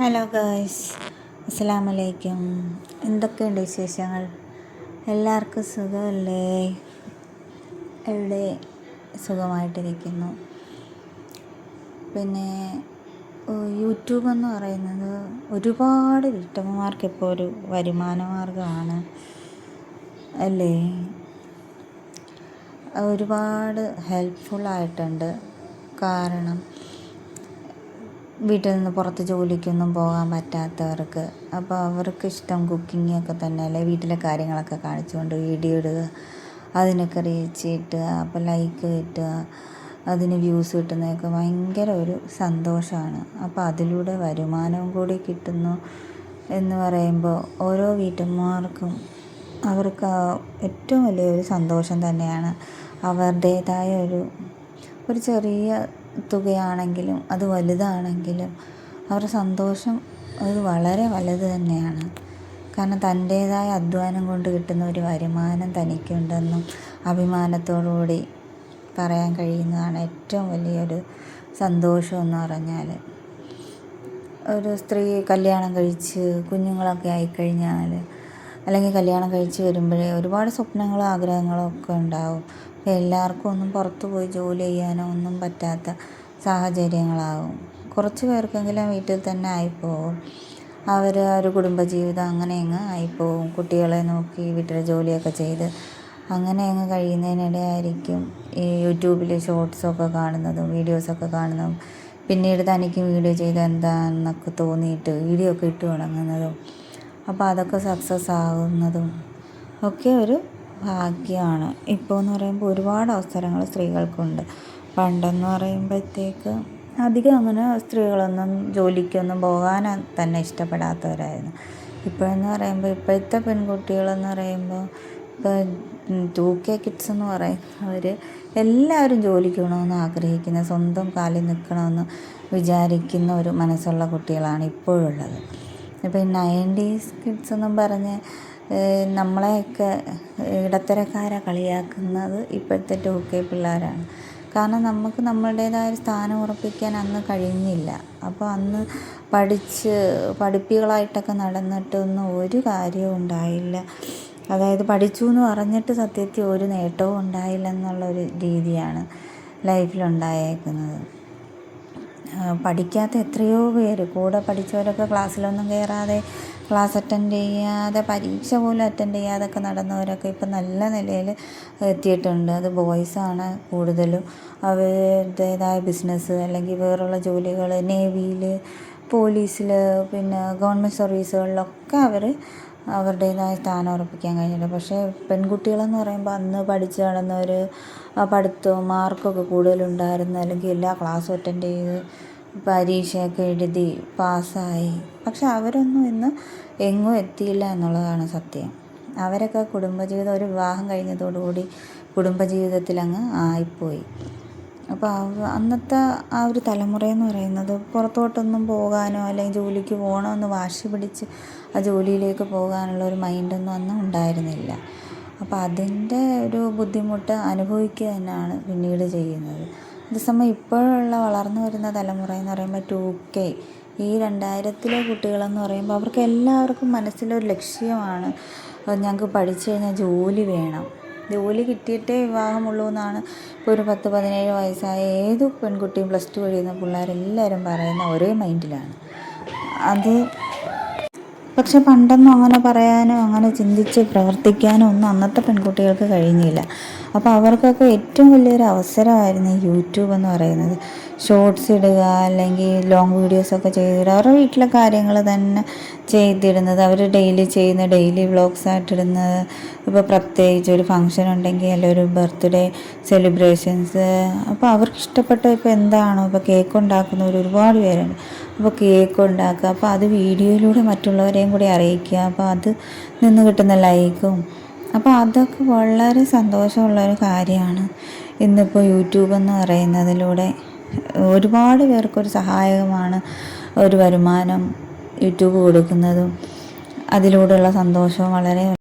Hello guys, അസ്സലാമു അലൈക്കും. എന്തൊക്കെയുണ്ട് വിശേഷങ്ങൾ? എല്ലാവർക്കും സുഖമല്ലേ? എവിടെ സുഖമായിട്ടിരിക്കുന്നു. പിന്നെ യൂട്യൂബ് എന്ന് പറയുന്നത് ഒരുപാട് വീട്ടമ്മമാർക്ക് ഇപ്പോൾ ഒരു വരുമാന മാർഗമാണ് അല്ലേ? ഒരുപാട് ഹെൽപ്ഫുള്ളായിട്ടുണ്ട്. കാരണം വീട്ടിൽ നിന്ന് പുറത്ത് ജോലിക്കൊന്നും പോകാൻ പറ്റാത്തവർക്ക്, അപ്പോൾ അവർക്ക് ഇഷ്ടം കുക്കിങ്ങൊക്കെ തന്നെ അല്ലേ, വീട്ടിലെ കാര്യങ്ങളൊക്കെ കാണിച്ചുകൊണ്ട് വീഡിയോ ഇടുക, അതിനൊക്കെ റീച്ച് കിട്ടുക, അപ്പോൾ ലൈക്ക് കിട്ടുക, അതിന് വ്യൂസ് കിട്ടുന്നതൊക്കെ ഭയങ്കര ഒരു സന്തോഷമാണ്. അപ്പോൾ അതിലൂടെ വരുമാനവും കൂടി കിട്ടുന്നു എന്ന് പറയുമ്പോൾ ഓരോ വീട്ടമ്മമാർക്കും അവർക്ക് ഏറ്റവും വലിയൊരു സന്തോഷം തന്നെയാണ്. അവരുടേതായ ഒരു ചെറിയ തുകയാണെങ്കിലും അത് വലുതാണെങ്കിലും അവരുടെ സന്തോഷം അത് വളരെ വലുത് തന്നെയാണ്. കാരണം തൻ്റേതായ അധ്വാനം കൊണ്ട് കിട്ടുന്ന ഒരു വരുമാനം തനിക്കുണ്ടെന്നും അഭിമാനത്തോടുകൂടി പറയാൻ കഴിയുന്നതാണ് ഏറ്റവും വലിയൊരു സന്തോഷം എന്ന് പറഞ്ഞാൽ. ഒരു സ്ത്രീ കല്യാണം കഴിച്ച് കുഞ്ഞുങ്ങളൊക്കെ ആയിക്കഴിഞ്ഞാൽ, അല്ലെങ്കിൽ കല്യാണം കഴിച്ച് വരുമ്പോഴേ ഒരുപാട് സ്വപ്നങ്ങളും ആഗ്രഹങ്ങളും ഒക്കെ ഉണ്ടാവും. അപ്പോൾ എല്ലാവർക്കും ഒന്നും പുറത്തു പോയി ജോലി ചെയ്യാനോ ഒന്നും പറ്റാത്ത സാഹചര്യങ്ങളാവും. കുറച്ച് പേർക്കെങ്കിലും വീട്ടിൽ തന്നെ ആയിപ്പോവും. അവർ ഒരു കുടുംബജീവിതം അങ്ങനെ അങ്ങ് ആയിപ്പോവും. കുട്ടികളെ നോക്കി വീട്ടിലെ ജോലിയൊക്കെ ചെയ്ത് അങ്ങനെ അങ്ങ് കഴിയുന്നതിനിടെയായിരിക്കും ഈ യൂട്യൂബിൽ ഷോർട്സൊക്കെ കാണുന്നതും വീഡിയോസൊക്കെ കാണുന്നതും, പിന്നീട് തനിക്ക് വീഡിയോ ചെയ്ത് എന്താണെന്നൊക്കെ തോന്നിയിട്ട് വീഡിയോ ഒക്കെ ഇട്ട് തുടങ്ങുന്നതും, അപ്പോൾ അതൊക്കെ സക്സസ് ആകുന്നതും ഒക്കെ ഒരു ഭാഗ്യമാണ്. ഇപ്പോൾ എന്ന് പറയുമ്പോൾ ഒരുപാട് അവസരങ്ങൾ സ്ത്രീകൾക്കുണ്ട്. പണ്ടെന്ന് പറയുമ്പോഴത്തേക്ക് അധികം അങ്ങനെ സ്ത്രീകളൊന്നും ജോലിക്കൊന്നും പോകാൻ തന്നെ ഇഷ്ടപ്പെടാത്തവരായിരുന്നു. ഇപ്പോഴെന്ന് പറയുമ്പോൾ ഇപ്പോഴത്തെ പെൺകുട്ടികളെന്ന് പറയുമ്പോൾ ഇപ്പോൾ 2K കിഡ്സ് എന്ന് പറയുന്നവർ എല്ലാവരും ജോലിക്ക് പോകണമെന്ന് ആഗ്രഹിക്കുന്ന, സ്വന്തം കാലിൽ നിൽക്കണമെന്ന് വിചാരിക്കുന്ന ഒരു മനസ്സുള്ള കുട്ടികളാണ് ഇപ്പോഴുള്ളത്. ഇപ്പോൾ 90s കിഡ്സ് എന്നും പറഞ്ഞ് നമ്മളെയൊക്കെ ഇടത്തരക്കാരെ കളിയാക്കുന്നത് ഇപ്പോഴത്തെ 2K പിള്ളേരാണ്. കാരണം നമുക്ക് നമ്മളുടേതായ ഒരു സ്ഥാനം ഉറപ്പിക്കാൻ അന്ന് കഴിഞ്ഞില്ല. അപ്പോൾ അന്ന് പഠിപ്പികളായിട്ടൊക്കെ നടന്നിട്ടൊന്നും ഒരു കാര്യവും ഉണ്ടായില്ല. അതായത് പഠിച്ചു എന്ന് പറഞ്ഞിട്ട് സത്യത്തിൽ ഒരു നേട്ടവും ഉണ്ടായില്ല എന്നുള്ളൊരു രീതിയാണ് ലൈഫിലുണ്ടായേക്കുന്നത്. പഠിക്കാത്ത എത്രയോ പേര്, കൂടെ പഠിച്ചവരൊക്കെ ക്ലാസ്സിലൊന്നും കയറാതെ, ക്ലാസ് അറ്റൻഡ് ചെയ്യാതെ, പരീക്ഷ പോലും അറ്റൻഡ് ചെയ്യാതൊക്കെ നടന്നവരൊക്കെ ഇപ്പം നല്ല നിലയിൽ എത്തിയിട്ടുണ്ട്. അത് ബോയ്സാണ് കൂടുതലും. അവരുടേതായ ബിസിനസ് അല്ലെങ്കിൽ വേറുള്ള ജോലികൾ, നേവിയിൽ, പോലീസിൽ, പിന്നെ ഗവൺമെൻറ് സർവീസുകളിലൊക്കെ അവരുടേതായ സ്ഥാനം ഉറപ്പിക്കാൻ കഴിഞ്ഞിട്ടുണ്ട്. പക്ഷേ പെൺകുട്ടികളെന്ന് പറയുമ്പോൾ അന്ന് പഠിച്ച് നടന്നവർ പഠിത്തവും മാർക്കൊക്കെ കൂടുതലുണ്ടായിരുന്ന, അല്ലെങ്കിൽ എല്ലാ ക്ലാസ്സും അറ്റൻഡ് ചെയ്ത് പരീക്ഷയൊക്കെ എഴുതി പാസ്സായി, പക്ഷെ അവരൊന്നും ഇന്ന് എങ്ങും എത്തിയില്ല എന്നുള്ളതാണ് സത്യം. അവരൊക്കെ കുടുംബജീവിതം, ഒരു വിവാഹം കഴിഞ്ഞതോടുകൂടി കുടുംബജീവിതത്തിലങ്ങ് ആയിപ്പോയി. അപ്പോൾ അന്നത്തെ ആ ഒരു തലമുറയെന്ന് പറയുന്നത് പുറത്തോട്ടൊന്നും പോകാനോ അല്ലെങ്കിൽ ജോലിക്ക് പോകണമെന്ന് വാശി പിടിച്ച് ആ ജോലിയിലേക്ക് പോകാനുള്ള ഒരു മൈൻഡൊന്നും അന്ന് ഉണ്ടായിരുന്നില്ല. അപ്പോൾ അതിൻ്റെ ഒരു ബുദ്ധിമുട്ട് അനുഭവിക്കുക തന്നെയാണ് പിന്നീട് ചെയ്യുന്നത്. അതേസമയം ഇപ്പോഴുള്ള വളർന്നു വരുന്ന തലമുറ എന്ന് പറയുമ്പോൾ 2K, ഈ 2000-ലെ കുട്ടികളെന്ന് പറയുമ്പോൾ അവർക്ക് എല്ലാവർക്കും മനസ്സിലൊരു ലക്ഷ്യമാണ്, ഞങ്ങൾക്ക് പഠിച്ചു കഴിഞ്ഞാൽ ജോലി വേണം, ജോലി കിട്ടിയിട്ടേ വിവാഹമുള്ളൂ എന്നാണ് ഇപ്പോൾ ഒരു 10-17 വയസ്സായ ഏത് പെൺകുട്ടിയും, +2 കഴിയുന്ന പിള്ളേരെല്ലാവരും പറയുന്ന ഒരേ മൈൻഡിലാണ് അത്. പക്ഷെ പണ്ടൊന്നും അങ്ങനെ പറയാനോ അങ്ങനെ ചിന്തിച്ച് പ്രവർത്തിക്കാനോ ഒന്നും അന്നത്തെ പെൺകുട്ടികൾക്ക് കഴിഞ്ഞില്ല. അപ്പോൾ അവർക്കൊക്കെ ഏറ്റവും വലിയൊരു അവസരമായിരുന്നു ഈ യൂട്യൂബ് എന്ന് പറയുന്നത്. ഷോർട്സ് ഇടുക, അല്ലെങ്കിൽ ലോങ് വീഡിയോസൊക്കെ ചെയ്തിടുക, അവരുടെ വീട്ടിലെ കാര്യങ്ങൾ തന്നെ ചെയ്തിടുന്നത്, അവർ ഡെയിലി ചെയ്യുന്ന ഡെയിലി വ്ളോഗ്സായിട്ടിടുന്നത്. ഇപ്പോൾ പ്രത്യേകിച്ച് ഒരു ഫങ്ഷൻ ഉണ്ടെങ്കിൽ, അല്ലെങ്കിൽ ഒരു ബർത്ത്ഡേ സെലിബ്രേഷൻസ്, അപ്പോൾ അവർക്ക് ഇഷ്ടപ്പെട്ട ഇപ്പോൾ എന്താണോ, ഇപ്പോൾ കേക്ക് ഉണ്ടാക്കുന്നവർ ഒരുപാട് പേരുണ്ട്. അപ്പോൾ കേക്ക് ഉണ്ടാക്കുക, അപ്പോൾ അത് വീഡിയോയിലൂടെ മറ്റുള്ളവരെയും കൂടി അറിയിക്കുക, അപ്പോൾ അത് നിന്ന് കിട്ടുന്ന ലൈക്കും, അപ്പോൾ അതൊക്കെ വളരെ സന്തോഷമുള്ളൊരു കാര്യമാണ്. ഇന്നിപ്പോൾ യൂട്യൂബ് എന്ന് പറയുന്നതിലൂടെ ഒരുപാട് പേർക്കൊരു സഹായകമാണ്. ഒരു വരുമാനം യൂട്യൂബ് കൊടുക്കുന്നതും അതിലൂടെയുള്ള സന്തോഷവും വളരെ